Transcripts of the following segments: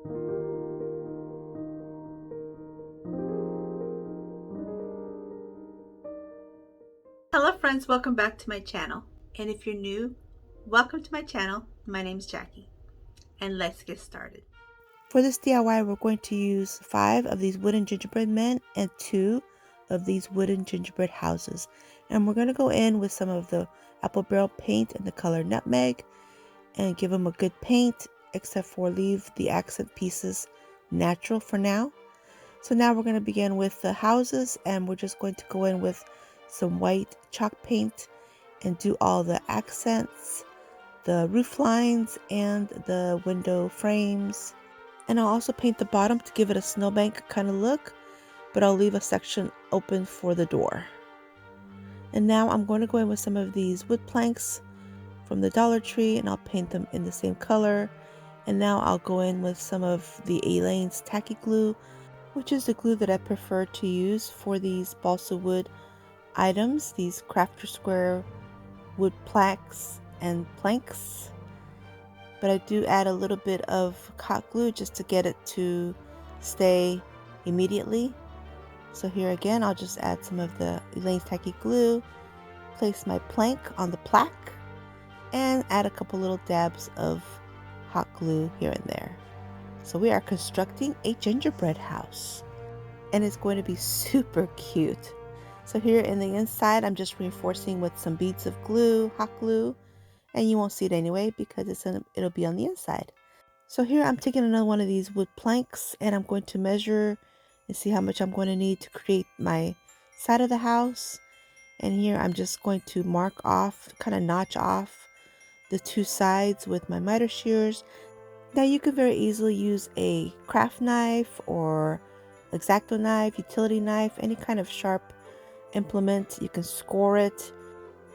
Hello friends, welcome back to my channel. And if you're new, welcome to my channel. My name's Jackie and let's get started. For this DIY, we're going to use 5 of these wooden gingerbread men and 2 of these wooden gingerbread houses. And we're going to go in with some of the apple barrel paint in the color nutmeg and give them a good paint, except for leave the accent pieces natural for now. So now we're going to begin with the houses, and we're just going to go in with some white chalk paint and do all the accents, the roof lines, and the window frames. And I'll also paint the bottom to give it a snowbank kind of look, but I'll leave a section open for the door. And now I'm going to go in with some of these wood planks from the Dollar Tree, and I'll paint them in the same color. And now I'll go in with some of the Elaine's tacky glue, which is the glue that I prefer to use for these balsa wood items, these crafter square wood plaques and planks. But I do add a little bit of hot glue just to get it to stay immediately. So here again, I'll just add some of the Elaine's tacky glue, place my plank on the plaque, and add a couple little dabs of hot glue here and there. So we are constructing a gingerbread house, and it's going to be super cute. So here in the inside, I'm just reinforcing with some beads of glue, hot glue, and you won't see it anyway because it'll be on the inside. So here I'm taking another one of these wood planks, and I'm going to measure and see how much I'm going to need to create my side of the house. And here I'm just going to mark off, kind of notch off the 2 sides with my miter shears. Now you could very easily use a craft knife or X-Acto knife, utility knife, any kind of sharp implement. You can score it.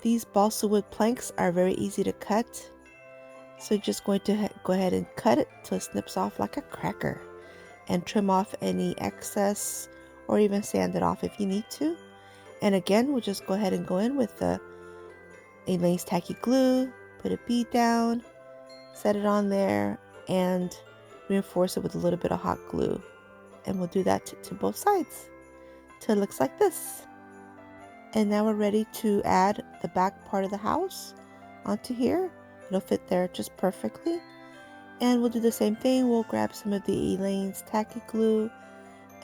These balsa wood planks are very easy to cut. So you're just going to go ahead and cut it till it snips off like a cracker, and trim off any excess or even sand it off if you need to. And again, we'll just go ahead and go in with the Elaine's tacky glue, put a bead down, set it on there, and reinforce it with a little bit of hot glue. And we'll do that to both sides till it looks like this. And now we're ready to add the back part of the house onto here. It'll fit there just perfectly. And we'll do the same thing. We'll grab some of the Elaine's tacky glue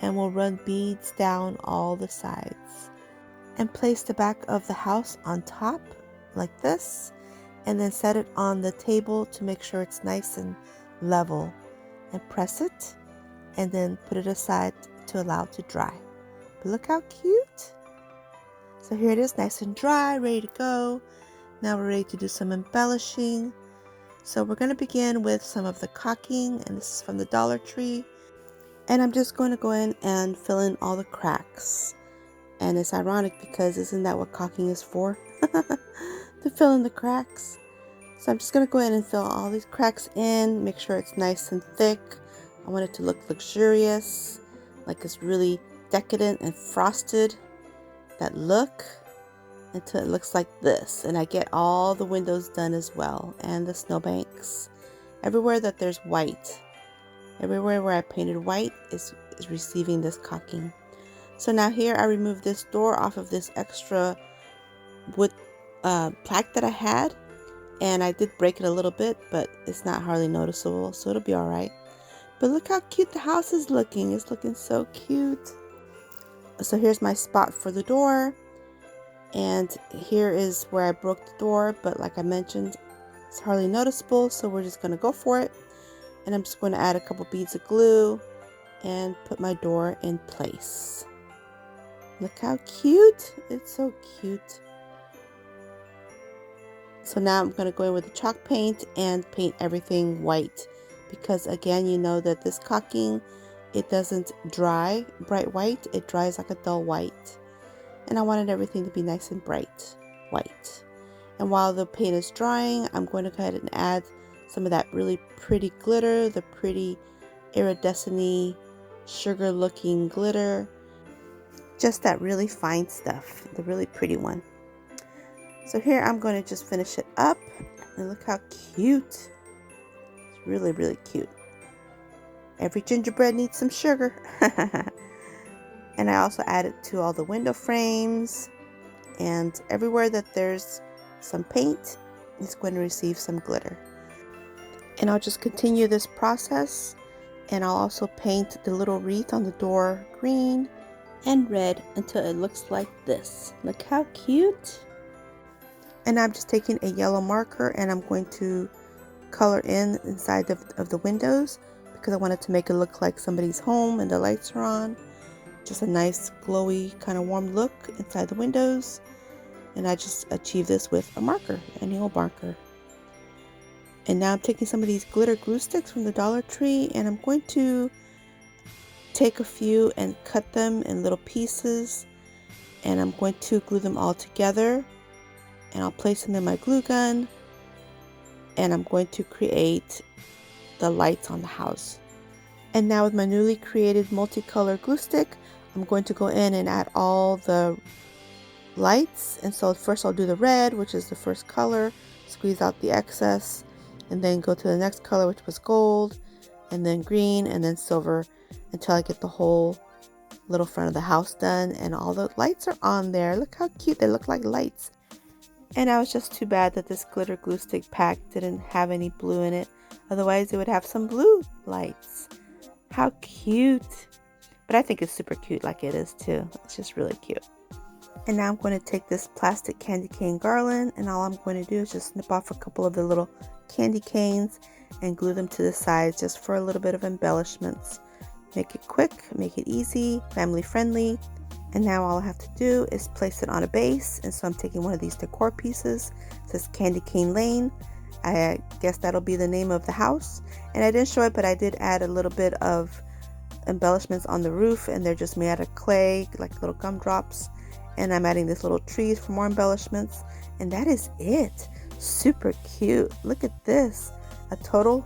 and we'll run beads down all the sides and place the back of the house on top like this, and then set it on the table to make sure it's nice and level, and press it and then put it aside to allow it to dry. But look how cute. So here it is, nice and dry, ready to go. Now we're ready to do some embellishing. So we're going to begin with some of the caulking, and this is from the Dollar Tree. And I'm just going to go in and fill in all the cracks. And it's ironic because isn't that what caulking is for? To fill in the cracks. So I'm just going to go ahead and fill all these cracks in, make sure it's nice and thick. I want it to look luxurious, like it's really decadent and frosted, that look, until it looks like this. And I get all the windows done as well, and the snowbanks. Everywhere that there's white, everywhere where I painted white is receiving this caulking. So now here I remove this door off of this extra wood plaque that I had, and I did break it a little bit, but it's not hardly noticeable, so it'll be all right. But look how cute the house is looking. It's looking so cute. So here's my spot for the door, and here is where I broke the door, but like I mentioned, it's hardly noticeable, so we're just going to go for it. And I'm just going to add a couple beads of glue and put my door in place. Look how cute. It's so cute. So now I'm going to go in with the chalk paint and paint everything white, because again, you know that this caulking, it doesn't dry bright white, it dries like a dull white. And I wanted everything to be nice and bright white. And while the paint is drying, I'm going to go ahead and add some of that really pretty glitter, the pretty iridescent sugar looking glitter. Just that really fine stuff, the really pretty one. So here I'm going to just finish it up, and look how cute. It's really, really cute. Every gingerbread needs some sugar. And I also added to all the window frames, and everywhere that there's some paint is going to receive some glitter. And I'll just continue this process, and I'll also paint the little wreath on the door green and red until it looks like this. Look how cute. And I'm just taking a yellow marker and I'm going to color in inside of the windows, because I wanted to make it look like somebody's home and the lights are on. Just a nice glowy kind of warm look inside the windows. And I just achieved this with a marker, a nail marker. And now I'm taking some of these glitter glue sticks from the Dollar Tree, and I'm going to take a few and cut them in little pieces, and I'm going to glue them all together, and I'll place them in my glue gun, and I'm going to create the lights on the house. And now with my newly created multicolor glue stick, I'm going to go in and add all the lights. And so first I'll do the red, which is the first color, squeeze out the excess, and then go to the next color, which was gold, and then green, and then silver, until I get the whole little front of the house done. And all the lights are on there. Look how cute they look, like lights. And now it's just too bad that this glitter glue stick pack didn't have any blue in it. Otherwise it would have some blue lights. How cute. But I think it's super cute like it is too. It's just really cute. And now I'm going to take this plastic candy cane garland, and all I'm going to do is just snip off a couple of the little candy canes and glue them to the sides just for a little bit of embellishments. Make it quick, make it easy, family friendly. And now all I have to do is place it on a base. And so I'm taking one of these decor pieces. It says Candy Cane Lane. I guess that'll be the name of the house. And I didn't show it, but I did add a little bit of embellishments on the roof, and they're just made out of clay, like little gumdrops. And I'm adding these little trees for more embellishments. And that is it. Super cute. Look at this. A total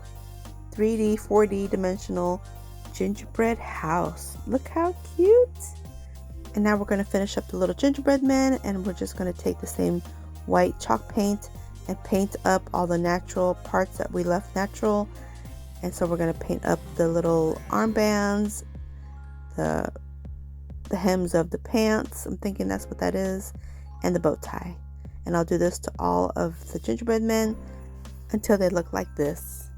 3D, 4D dimensional gingerbread house. Look how cute. And now we're going to finish up the little gingerbread man, and we're just going to take the same white chalk paint and paint up all the natural parts that we left natural. And so we're going to paint up the little armbands, the hems of the pants, I'm thinking that's what that is, and the bow tie. And I'll do this to all of the gingerbread men until they look like this.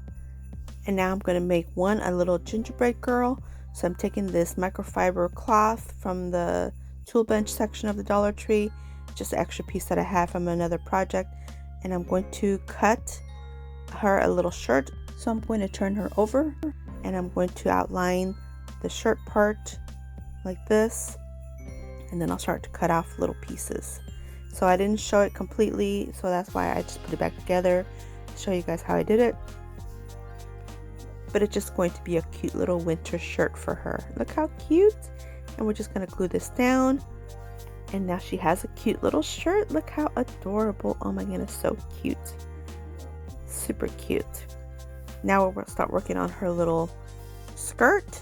And now I'm going to make a little gingerbread girl. So I'm taking this microfiber cloth from the tool bench section of the Dollar Tree, just an extra piece that I have from another project, and I'm going to cut her a little shirt. So I'm going to turn her over, and I'm going to outline the shirt part like this, and then I'll start to cut off little pieces. So I didn't show it completely, so that's why I just put it back together to show you guys how I did it. But it's just going to be a cute little winter shirt for her. Look how cute. And we're just going to glue this down. And now she has a cute little shirt. Look how adorable. Oh my goodness, so cute. Super cute. Now we're going to start working on her little skirt.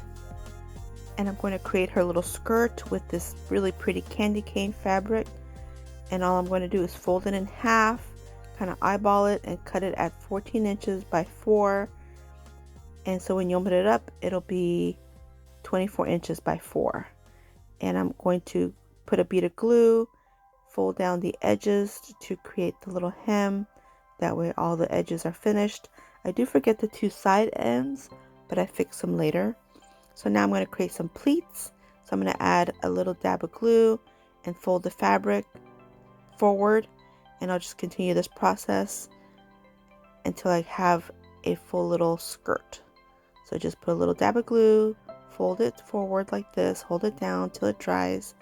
And I'm going to create her little skirt with this really pretty candy cane fabric. And all I'm going to do is fold it in half, kind of eyeball it, and cut it at 14 inches by 4. And so when you open it up, it'll be 24 inches by 4. And I'm going to put a bead of glue, fold down the edges to create the little hem. That way all the edges are finished. I do forget the 2 side ends, but I fix them later. So now I'm going to create some pleats. So I'm going to add a little dab of glue and fold the fabric forward. And I'll just continue this process until I have a full little skirt. So just put a little dab of glue, fold it forward like this, hold it down till it dries,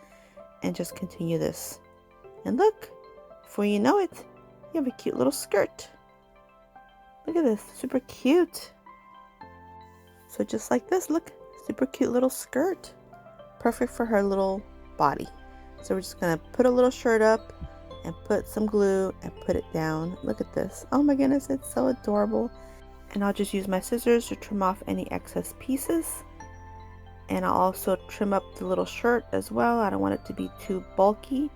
and just continue this. And look, before you know it, you have a cute little skirt. Look at this, super cute. So just like this, look, super cute little skirt. Perfect for her little body. So we're just gonna put a little shirt up and put some glue and put it down. Look at this. Oh my goodness, it's so adorable. And I'll just use my scissors to trim off any excess pieces. And I'll also trim up the little shirt as well. I don't want it to be too bulky.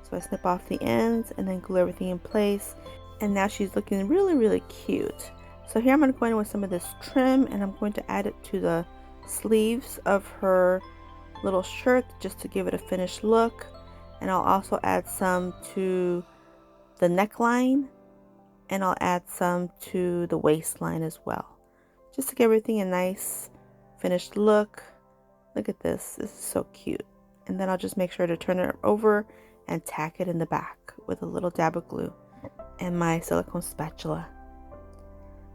So I snip off the ends and then glue everything in place. And now she's looking really, really cute. So here I'm going to go in with some of this trim, and I'm going to add it to the sleeves of her little shirt just to give it a finished look. And I'll also add some to the neckline, and I'll add some to the waistline as well, just to give everything a nice finished look. Look at this. This is so cute. And then I'll just make sure to turn it over and tack it in the back with a little dab of glue and my silicone spatula.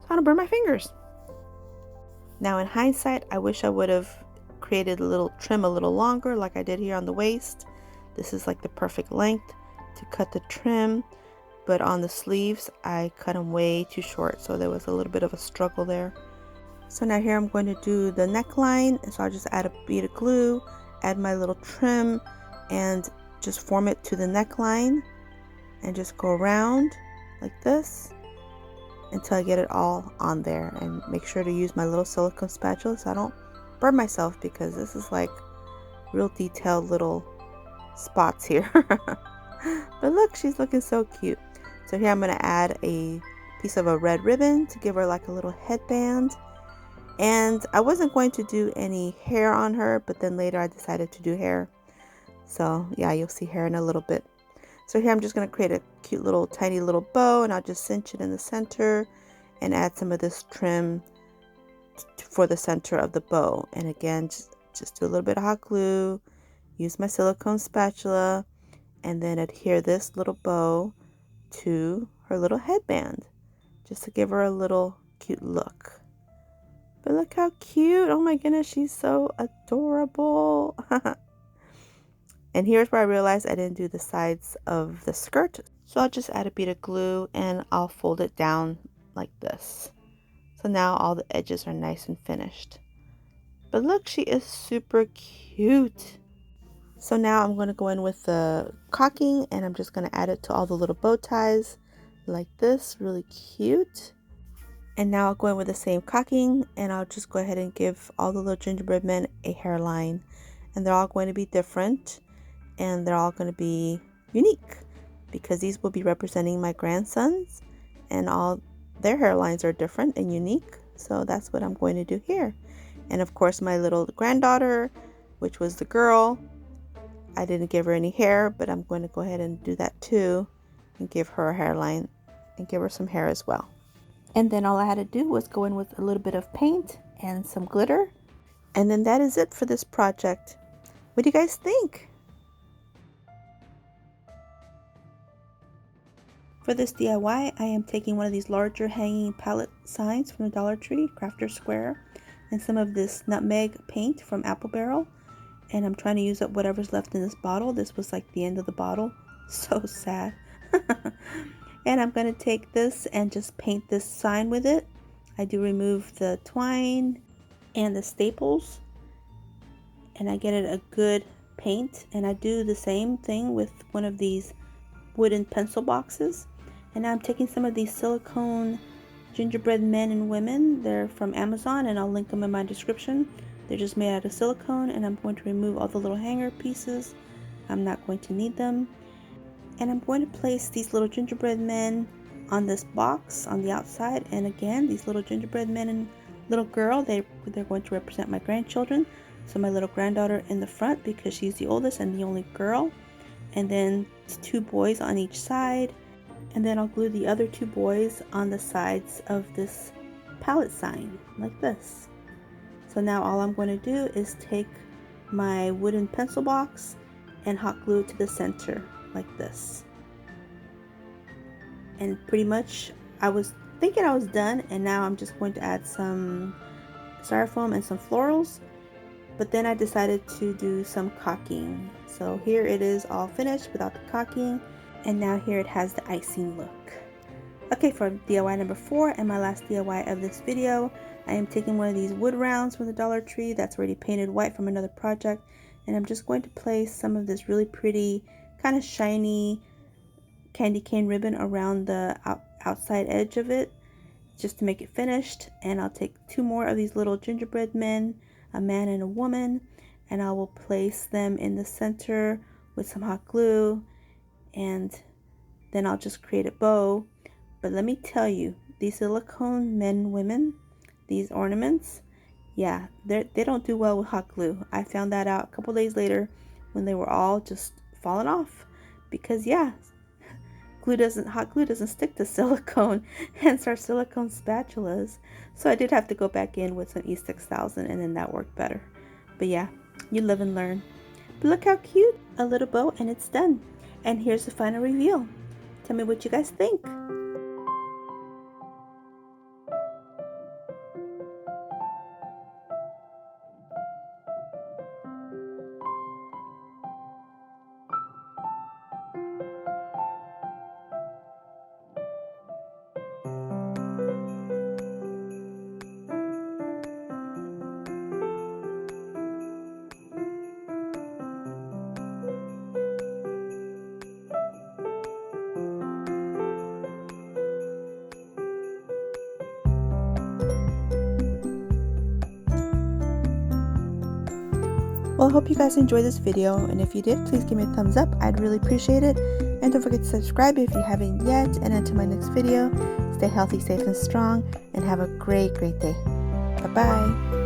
So I don't burn my fingers. Now in hindsight, I wish I would have created a little trim a little longer like I did here on the waist. This is like the perfect length to cut the trim, but on the sleeves I cut them way too short, so there was a little bit of a struggle there. So now here I'm going to do the neckline, and so I'll just add a bead of glue, add my little trim, and just form it to the neckline, and just go around like this until I get it all on there. And make sure to use my little silicone spatula so I don't burn myself, because this is like real detailed little spots here. But look, she's looking so cute. So here I'm going to add a piece of a red ribbon to give her like a little headband. And I wasn't going to do any hair on her, but then later I decided to do hair. So yeah, you'll see hair in a little bit. So here I'm just going to create a cute little tiny little bow, and I'll just cinch it in the center and add some of this trim for the center of the bow. And again, just do a little bit of hot glue, use my silicone spatula, and then adhere this little bow to her little headband just to give her a little cute look. But look how cute. Oh my goodness, she's so adorable. And here's where I realized I didn't do the sides of the skirt. So I'll just add a bead of glue and I'll fold it down like this. So now all the edges are nice and finished. But look, she is super cute. So now I'm going to go in with the caulking, and I'm just going to add it to all the little bow ties like this. Really cute. And now I'll go in with the same caulking, and I'll just go ahead and give all the little gingerbread men a hairline. And they're all going to be different, and they're all going to be unique, because these will be representing my grandsons, and all their hairlines are different and unique. So that's what I'm going to do here. And of course, my little granddaughter, which was the girl, I didn't give her any hair, but I'm going to go ahead and do that too and give her a hairline and give her some hair as well. And then all I had to do was go in with a little bit of paint and some glitter. And then that is it for this project. What do you guys think? For this DIY, I am taking one of these larger hanging palette signs from the Dollar Tree, Crafter Square, and some of this nutmeg paint from Apple Barrel. And I'm trying to use up whatever's left in this bottle. This was like the end of the bottle. So sad. And I'm going to take this and just paint this sign with it. I do remove the twine and the staples, and I get it a good paint. And I do the same thing with one of these wooden pencil boxes. And now I'm taking some of these silicone gingerbread men and women. They're from Amazon, and I'll link them in my description. They're just made out of silicone, and I'm going to remove all the little hanger pieces. I'm not going to need them. And I'm going to place these little gingerbread men on this box on the outside. And again, these little gingerbread men and little girl, they're going to represent my grandchildren. So my little granddaughter in the front, because she's the oldest and the only girl. And then 2 boys on each side. And then I'll glue the other 2 boys on the sides of this palette sign like this. So now all I'm going to do is take my wooden pencil box and hot glue it to the center like this. And pretty much I was thinking I was done, and now I'm just going to add some styrofoam and some florals. But then I decided to do some caulking. So here it is all finished without the caulking, and now here it has the icing look. Okay, for DIY number 4 and my last DIY of this video, I am taking one of these wood rounds from the Dollar Tree that's already painted white from another project, and I'm just going to place some of this really pretty, kind of shiny candy cane ribbon around the outside edge of it, just to make it finished. And I'll take 2 more of these little gingerbread men, a man and a woman, and I will place them in the center with some hot glue, and then I'll just create a bow. But let me tell you, these silicone men, women, these ornaments, yeah, they don't do well with hot glue. I found that out a couple days later when they were all just falling off, because yeah, hot glue doesn't stick to silicone, hence our silicone spatulas. So I did have to go back in with some E6000, and then that worked better. But yeah, you live and learn. But look how cute, a little bow, and it's done. And here's the final reveal. Tell me what you guys think. Well, I hope you guys enjoyed this video, and if you did, please give me a thumbs up. I'd really appreciate it. And don't forget to subscribe if you haven't yet. And until my next video, stay healthy, safe, and strong, and have a great day. Bye-bye.